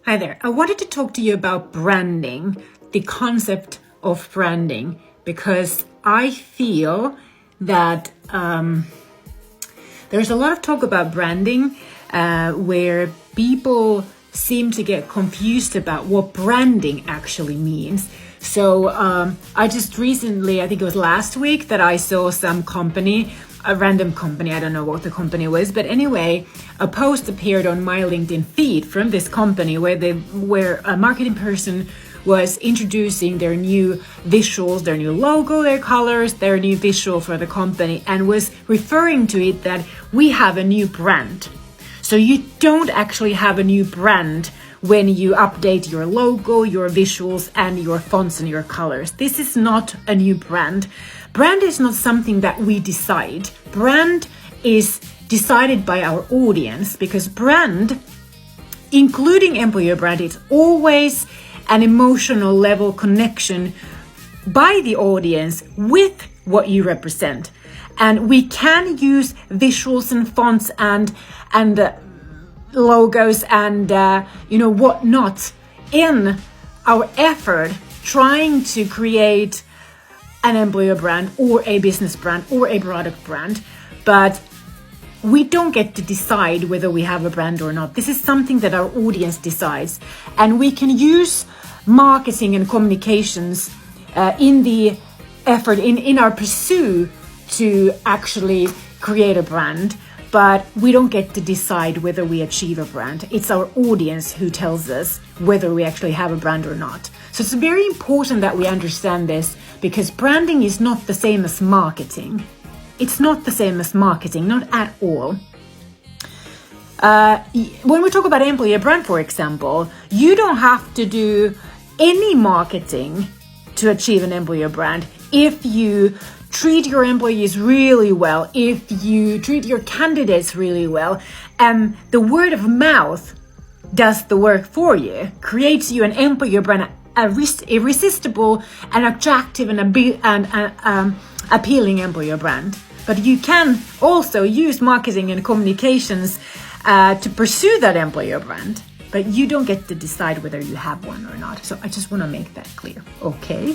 Hi there. I wanted to talk to you about branding, the concept of branding, because I feel that there's a lot of talk about branding where people seem to get confused about what branding actually means. So I just recently, I think it was last week, that I saw some company, a random company, I don't know what the company was, but anyway, a post appeared on my LinkedIn feed from this company where a marketing person was introducing their new visuals, their new logo, their colors, their new visual for the company, and was referring to it that we have a new brand. So you don't actually have a new brand when you update your logo, your visuals, and your fonts and your colors. This is not a new brand. Brand is not something that we decide. Brand is decided by our audience, because brand, including employer brand, is always an emotional level connection by the audience with what you represent. And we can use visuals and fonts and logos and whatnot in our effort trying to create an employer brand or a business brand or a product brand, but we don't get to decide whether we have a brand or not. This is something that our audience decides, and we can use marketing and communications in the effort, in our pursuit to actually create a brand, but we don't get to decide whether we achieve a brand. It's our audience who tells us whether we actually have a brand or not. So it's very important that we understand this, because branding is not the same as marketing. It's not the same as marketing, not at all. When we talk about employer brand, for example, you don't have to do any marketing to achieve an employer brand. If you treat your employees really well, if you treat your candidates really well, and the word of mouth does the work for you, creates you an employer brand, irresistible and attractive and appealing employer brand. But you can also use marketing and communications to pursue that employer brand, but you don't get to decide whether you have one or not. So I just want to make that clear. Okay.